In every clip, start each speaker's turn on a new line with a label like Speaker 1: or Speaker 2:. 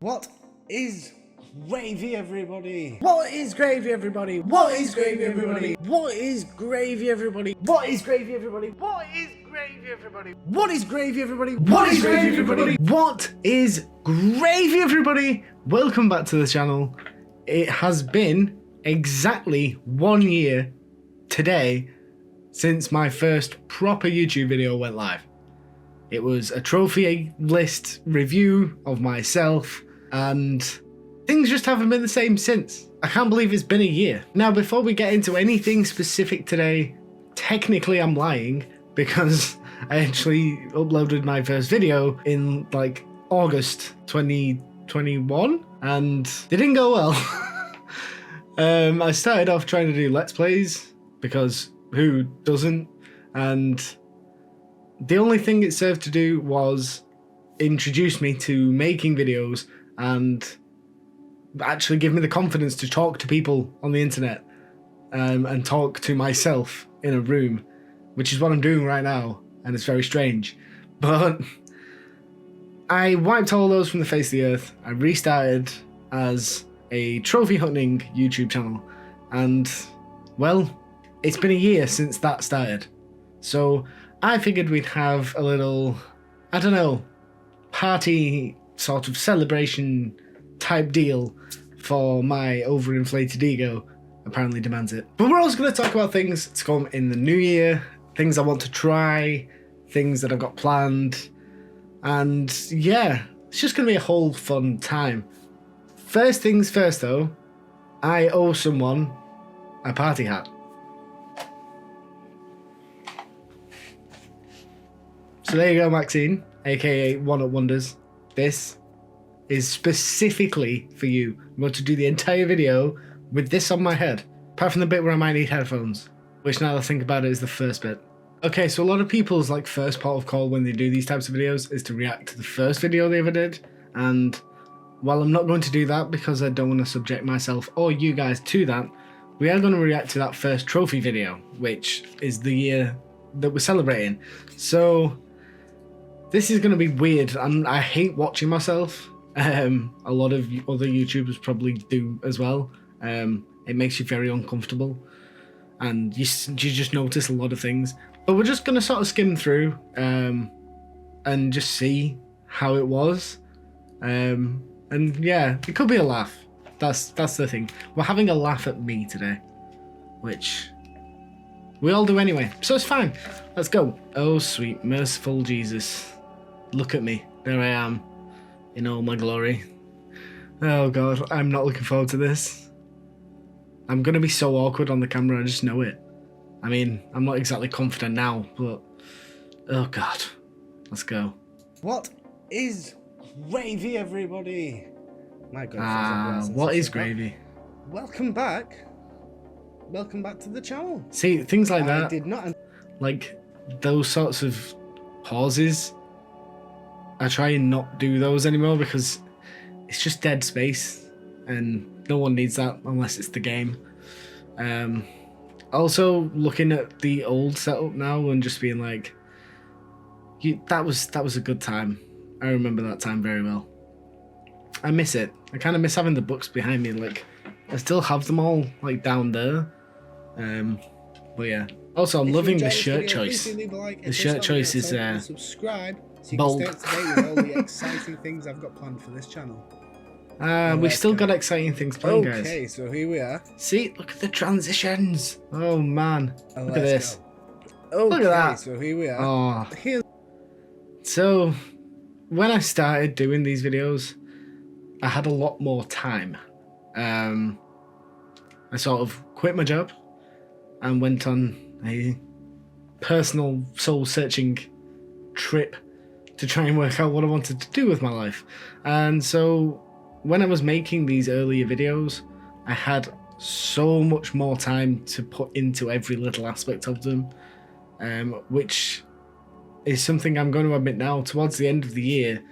Speaker 1: What is gravy, everybody? What is gravy, everybody? What is gravy, everybody? What is gravy, everybody? What is gravy, everybody? What is gravy, everybody? What is gravy, everybody? What is gravy, everybody? What is gravy, everybody? Welcome back to the channel. It has been exactly 1 year today since my first proper YouTube video went live. It was a trophy list review of myself, and things just haven't been the same since. I can't believe it's been a year. Now, before we get into anything specific today, technically I'm lying because I actually uploaded my first video in like August 2021 and it didn't go well. I started off trying to do Let's Plays because who doesn't? And the only thing it served to do was introduce me to making videos and actually give me the confidence to talk to people on the internet and talk to myself in a room, which is what I'm doing right now, and it's very strange. But I wiped all those from the face of the earth. I restarted as a trophy hunting YouTube channel, and well, it's been a year since that started. So I figured we'd have a little, I don't know, party sort of celebration type deal for my overinflated ego apparently demands it. But we're also going to talk about things to come in the new year, things I want to try, things that I've got planned, and yeah, it's just going to be a whole fun time. First things first though, I owe someone a party hat. So there you go, Maxine, aka One Up Wonders. This is specifically for you. I'm going to do the entire video with this on my head, apart from the bit where I might need headphones, which now that I think about it is the first bit. Okay, so a lot of people's like first port of call when they do these types of videos is to react to the first video they ever did, and while I'm not going to do that because I don't want to subject myself or you guys to that, we are going to react to that first trophy video, which is the year that we're celebrating. So this is going to be weird, and I hate watching myself. A lot of other YouTubers probably do as well. It makes you very uncomfortable, and you just notice a lot of things. But we're just going to sort of skim through and just see how it was. And yeah, it could be a laugh. That's the thing. We're having a laugh at me today, which we all do anyway, so it's fine. Let's go. Oh, sweet, merciful Jesus. Look at me. There I am, in all my glory. Oh God, I'm not looking forward to this. I'm going to be so awkward on the camera, I just know it. I mean, I'm not exactly confident now, but oh God, let's go. What is gravy, everybody? My God. What is gravy? Welcome back. Welcome back to the channel. See, things like that. I did not. Like those sorts of pauses. I try and not do those anymore because it's just dead space and no one needs that unless it's the game. Also, looking at the old setup now and just being like, that was a good time. I remember that time very well. I miss it. I kind of miss having the books behind me. Like, I still have them all like down there. But yeah. Also, I'm loving the shirt choice. The shirt choice is
Speaker 2: subscribe. So you
Speaker 1: bold.
Speaker 2: can stay up to date with all the exciting things I've got planned for this channel.
Speaker 1: We've still got exciting things planned, guys.
Speaker 2: Okay, so here we are.
Speaker 1: See, look at the transitions. Oh man, look at this.
Speaker 2: Okay,
Speaker 1: Look at that.
Speaker 2: So here we are.
Speaker 1: Oh.
Speaker 2: Here's
Speaker 1: So, when I started doing these videos, I had a lot more time. I sort of quit my job and went on a personal soul-searching trip to try and work out what I wanted to do with my life. And so when I was making these earlier videos, I had so much more time to put into every little aspect of them, which is something I'm going to admit now. Towards the end of the year,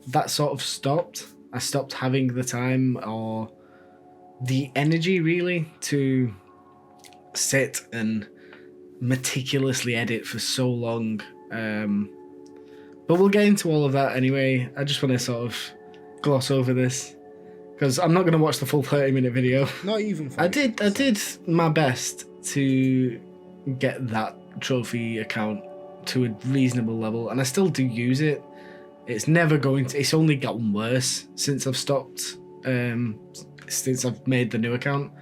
Speaker 1: that sort of stopped. I stopped having the time or the energy really to sit and meticulously edit for so long. But we'll get into all of that anyway. I just want to sort of gloss over this because I'm not going to watch the full 30-minute video.
Speaker 2: Not even.
Speaker 1: I did my best to get that trophy account to a reasonable level, and I still do use it. It's never going to. It's only gotten worse since I've stopped. Since I've made the new account,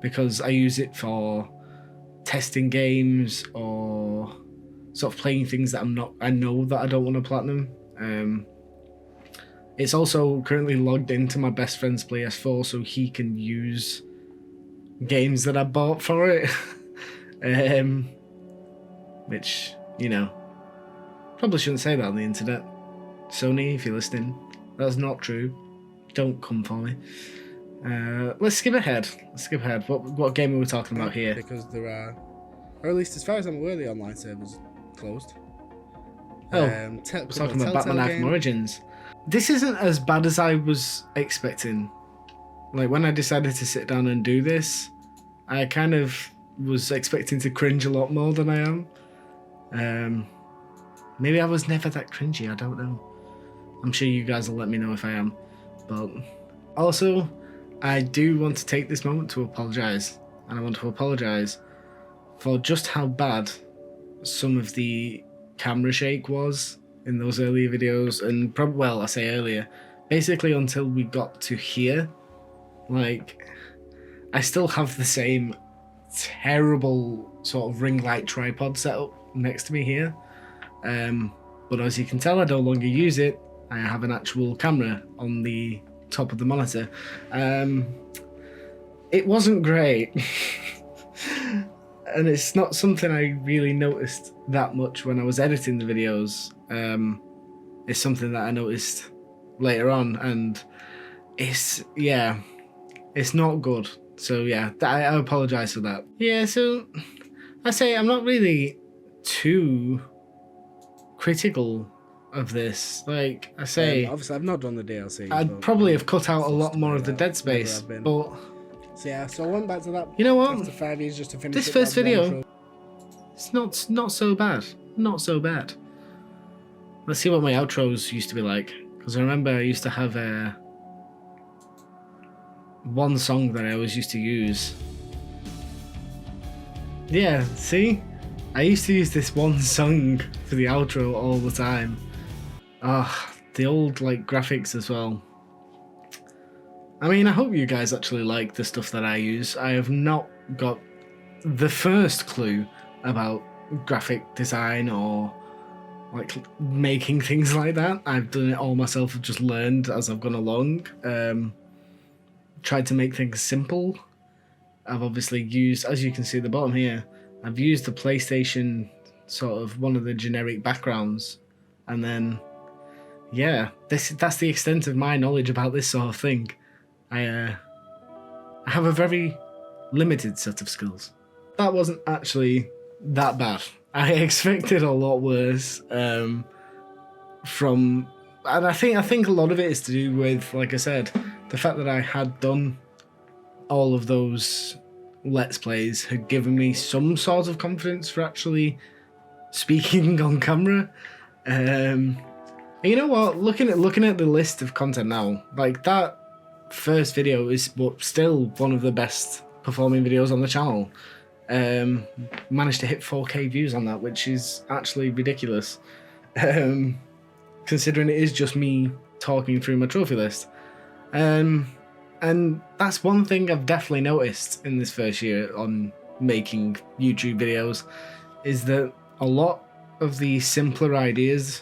Speaker 1: because I use it for testing games or sort of playing things that I know that I don't want to platinum. It's also currently logged into my best friend's PS4 so he can use games that I bought for it. Which, you know, probably shouldn't say that on the internet. Sony, if you're listening, that's not true. Don't come for me. Let's skip ahead. What game are we talking about here?
Speaker 2: Because there are, or at least as far as I'm aware, the online servers closed.
Speaker 1: We're talking about Batman Arkham Origins. This isn't as bad as I was expecting. Like, when I decided to sit down and do this, I kind of was expecting to cringe a lot more than I am. Maybe I was never that cringy, I don't know. I'm sure you guys will let me know if I am. But also, I do want to take this moment to apologise. And I want to apologise for just how bad some of the camera shake was in those earlier videos. And well, I say earlier, basically until we got to here. Like, I still have the same terrible sort of ring light tripod setup next to me here. But as you can tell, I no longer use it. I have an actual camera on the top of the monitor. It wasn't great. And it's not something I really noticed that much when I was editing the videos. It's something that I noticed later on, and it's not good. So yeah, I apologise for that. Yeah, so I say I'm not really too critical of this. Like I say,
Speaker 2: obviously I've not done the DLC.
Speaker 1: I'd probably have cut out a lot more of the Dead Space, but
Speaker 2: so yeah, so I went back to that.
Speaker 1: You know what?
Speaker 2: After 5 years, just to finish
Speaker 1: this first video, it's not so bad. Not so bad. Let's see what my outros used to be like, because I remember I used to have one song that I always used to use. Yeah, see? I used to use this one song for the outro all the time. The old like graphics as well. I mean, I hope you guys actually like the stuff that I use. I have not got the first clue about graphic design or like making things like that. I've done it all myself. I've just learned as I've gone along. Tried to make things simple. I've obviously used, as you can see at the bottom here, I've used the PlayStation sort of one of the generic backgrounds, and then yeah, that's the extent of my knowledge about this sort of thing. I have a very limited set of skills. That wasn't actually that bad. I expected a lot worse. And I think a lot of it is to do with, like I said, the fact that I had done all of those Let's Plays had given me some sort of confidence for actually speaking on camera. And you know what? Looking at the list of content now, like that first video is still one of the best performing videos on the channel. Managed to hit 4K views on that, which is actually ridiculous, considering it is just me talking through my trophy list. And that's one thing I've definitely noticed in this first year on making YouTube videos, is that a lot of the simpler ideas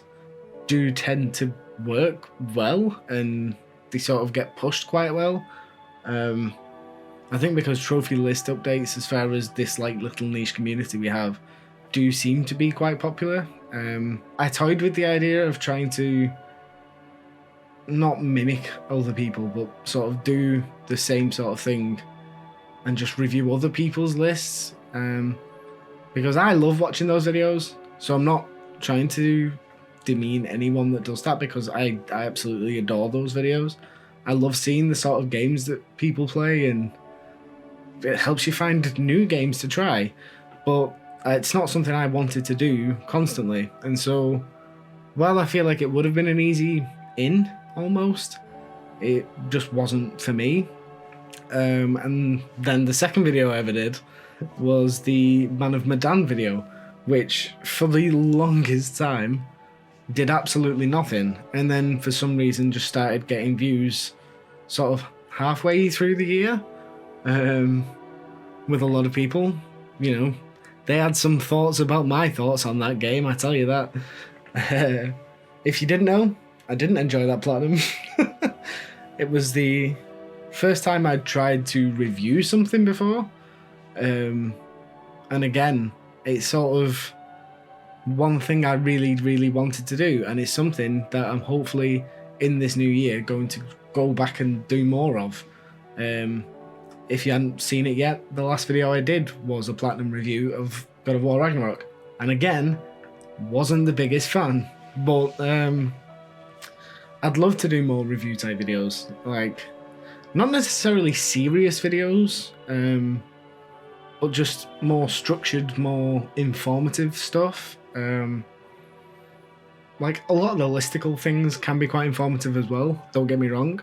Speaker 1: do tend to work well, and they sort of get pushed quite well. I think because trophy list updates, as far as this like little niche community we have, do seem to be quite popular. I toyed with the idea of trying to not mimic other people, but sort of do the same sort of thing and just review other people's lists, because I love watching those videos. So I'm not trying to demean anyone that does that, because I absolutely adore those videos. I love seeing the sort of games that people play, and it helps you find new games to try, but it's not something I wanted to do constantly. And so while I feel like it would have been an easy in almost, it just wasn't for me. And then the second video I ever did was the Man of Medan video, which for the longest time did absolutely nothing, and then for some reason just started getting views sort of halfway through the year, with a lot of people. You know, they had some thoughts about my thoughts on that game, I tell you that. If you didn't know, I didn't enjoy that platinum. It was the first time I'd tried to review something before, and again, it's sort of one thing I really wanted to do, and it's something that I'm hopefully in this new year going to go back and do more of. If you hadn't seen it yet, the last video I did was a platinum review of God of War Ragnarok, and again, wasn't the biggest fan, but I'd love to do more review type videos, like not necessarily serious videos, but just more structured, more informative stuff. Like a lot of the listicle things can be quite informative as well, don't get me wrong.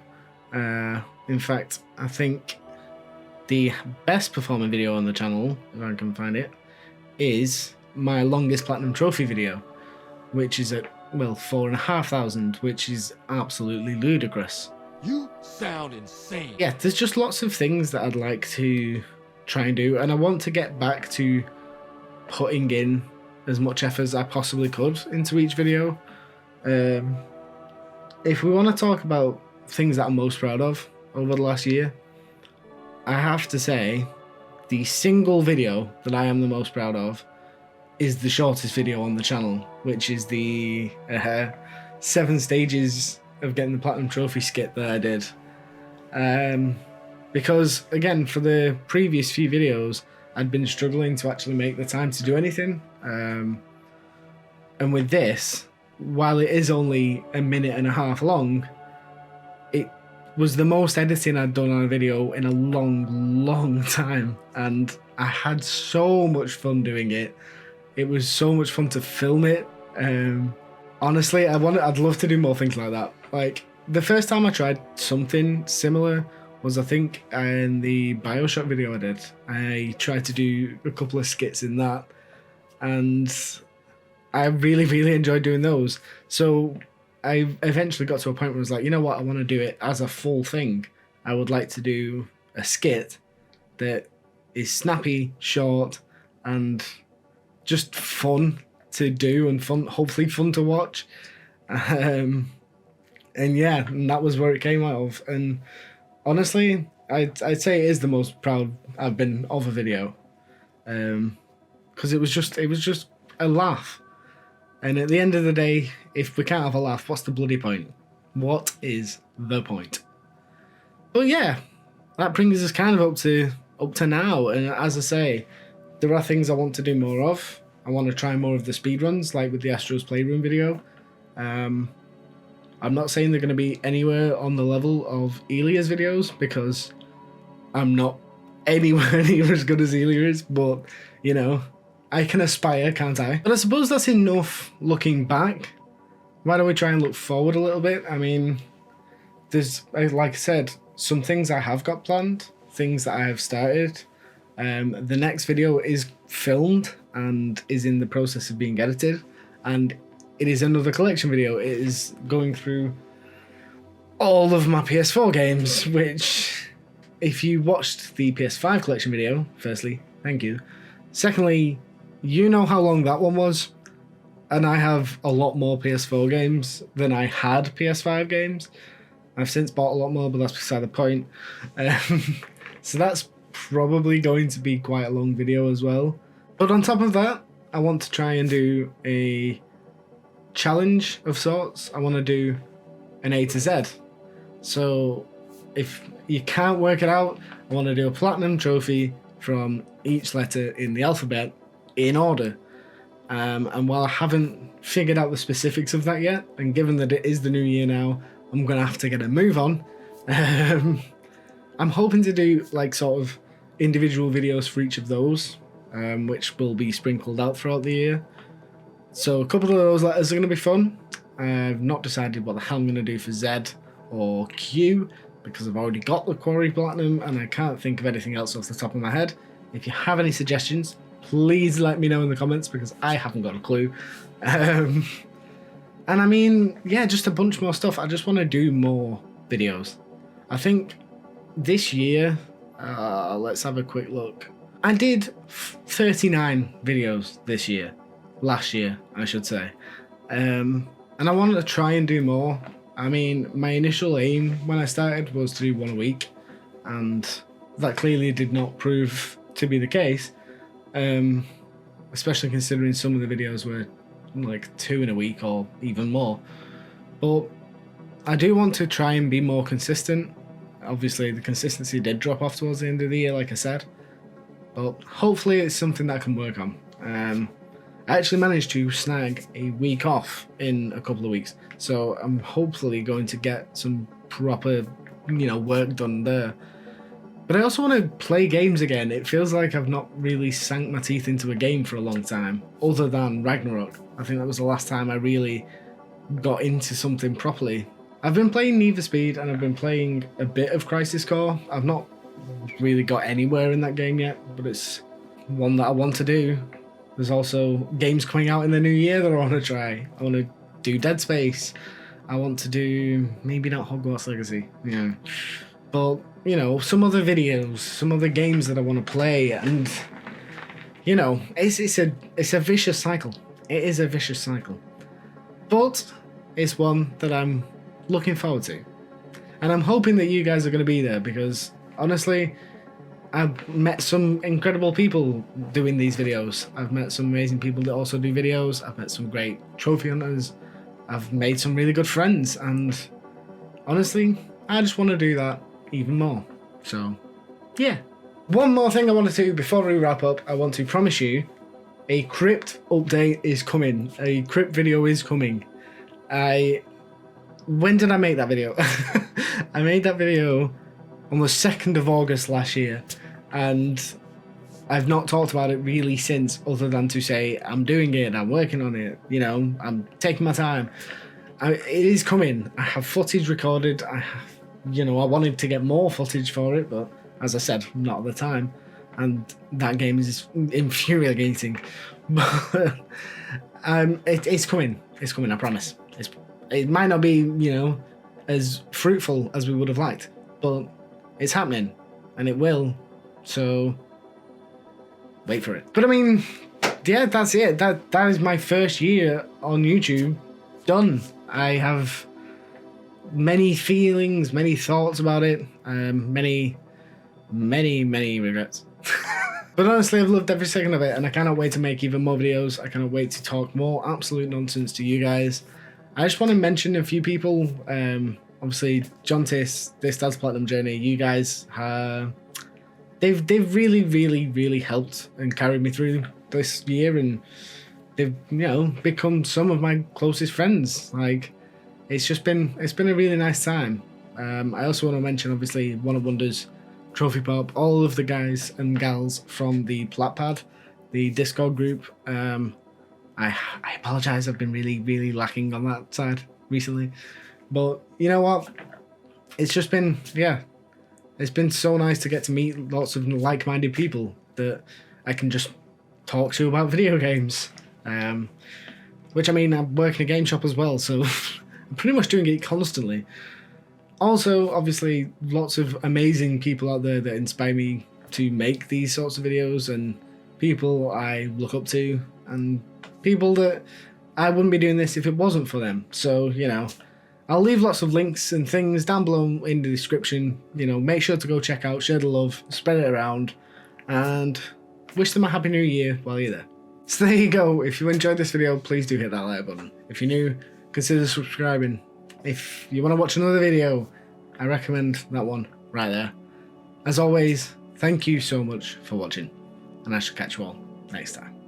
Speaker 1: In fact, I think the best performing video on the channel, if I can find it, is my longest platinum trophy video, which is at, well, 4,500, which is absolutely ludicrous.
Speaker 3: You sound insane.
Speaker 1: Yeah, there's just lots of things that I'd like to try and do, and I want to get back to putting in as much effort as I possibly could into each video. If we want to talk about things that I'm most proud of over the last year, I have to say the single video that I am the most proud of is the shortest video on the channel, which is the 7 stages of getting the platinum trophy skit that I did. Because again, for the previous few videos, I'd been struggling to actually make the time to do anything. And with this, while it is only a minute and a half long, it was the most editing I'd done on a video in a long time, and I had so much fun doing it. It was so much fun to film it. Honestly, I'd love to do more things like that. Like, the first time I tried something similar was, I think, in the Bioshock video I did. I tried to do a couple of skits in that, and I really enjoyed doing those. So I eventually got to a point where I was like, you know what, I want to do it as a full thing. I would like to do a skit that is snappy, short, and just fun to do, and hopefully fun to watch. And yeah, and that was where it came out of. And honestly, I'd say it is the most proud I've been of a video, because it was just a laugh. And at the end of the day, if we can't have a laugh, what's the bloody point? What is the point? But yeah, that brings us kind of up to now. And as I say, there are things I want to do more of. I want to try more of the speedruns, like with the Astro's Playroom video. I'm not saying they're going to be anywhere on the level of Elia's videos, because I'm not anywhere near as good as Elia is, but, you know, I can aspire, can't I? But I suppose that's enough looking back. Why don't we try and look forward a little bit? I mean, there's, like I said, some things I have got planned, things that I have started. The next video is filmed and is in the process of being edited, and it is another collection video. It is going through all of my PS4 games, which, if you watched the PS5 collection video, firstly, thank you. Secondly, you know how long that one was, and I have a lot more PS4 games than I had PS5 games. I've since bought a lot more, but that's beside the point. So that's probably going to be quite a long video as well. But on top of that, I want to try and do a challenge of sorts. I want to do an A to Z. So if you can't work it out, I want to do a platinum trophy from each letter in the alphabet in order. And while I haven't figured out the specifics of that yet, and given that it is the new year now, I'm going to have to get a move on. I'm hoping to do like sort of individual videos for each of those, which will be sprinkled out throughout the year. So a couple of those letters are going to be fun. I've not decided what the hell I'm going to do for Z
Speaker 2: or Q, because I've already got the Quarry Platinum and I can't think of anything else off the top of my head. If you have any suggestions, please let me know in the comments, because I haven't got a clue. And I mean, yeah, just a bunch more stuff. I just want to do more videos. I think this year, let's have a quick look. I did 39 videos this year. Last year, I should say. And I wanted to try and do more. I mean, my initial aim when I started was to do one a week, and that clearly did not prove to be the case. Especially considering some of the videos were like 2 in a week or even more. But I do want to try and be more consistent. Obviously, the consistency did drop off towards the end of the year, like I said. But hopefully it's something that I can work on. I actually managed to snag a week off in a couple of weeks, so I'm hopefully going to get some proper, work done there. But I also want to play games again. It feels like I've not really sank my teeth into a game for a long time, other than Ragnarok. I think that was the last time I really got into something properly. I've been playing Need for Speed and I've been playing a bit of Crisis Core. I've not really got anywhere in that game yet, but it's one that I want to do. There's also games coming out in the new year that I want to try. I want to do Dead Space. I want to do, maybe not Hogwarts Legacy, but some other videos, some other games that I want to play, and it's a vicious cycle. It is a vicious cycle, but it's one that I'm looking forward to, and I'm hoping that you guys are going to be there, because honestly, I've met some incredible people doing these videos. I've met some amazing people that also do videos. I've met some great trophy hunters. I've made some really good friends, and honestly, I just want to do that even more. So, yeah. One more thing I want to do before we wrap up. I want to promise you a Crypt update is coming. A Crypt video is coming. When did I make that video? I made that video on the 2nd of August last year, and I've not talked about it really since, other than to say I'm doing it, I'm working on it, I'm taking my time. It is coming. I have footage recorded. I wanted to get more footage for it, but as I said, not at the time, and that game is infuriating. But it's coming. It's coming, I promise. It might not be, as fruitful as we would have liked, but it's happening, and it will, so wait for it. But I mean, yeah, that's it. That is my first year on YouTube done. I have many feelings, many thoughts about it, many regrets. But honestly, I've loved every second of it, and I cannot wait to make even more videos. I cannot wait to talk more absolute nonsense to you guys. I just want to mention a few people. Obviously, John Tiss, This Dad's Platinum Journey, you guys, they've really helped and carried me through this year, and they've become some of my closest friends. Like, it's been a really nice time. I also want to mention, obviously, One of Wonders, Trophy Pop, all of the guys and gals from the Platpad, the Discord group. I apologise, I've been really lacking on that side recently. But you know what? It's just been, it's been so nice to get to meet lots of like-minded people that I can just talk to about video games. Which, I mean, I'm working a game shop as well, so I'm pretty much doing it constantly. Also, obviously, lots of amazing people out there that inspire me to make these sorts of videos, and people I look up to, and people that I wouldn't be doing this if it wasn't for them. So, I'll leave lots of links and things down below in the description. Make sure to go check out, share the love, spread it around, and wish them a happy new year while you're there. So there you go. If you enjoyed this video, please do hit that like button. If you're new, consider subscribing. If you want to watch another video, I recommend that one right there. As always, thank you so much for watching, and I shall catch you all next time.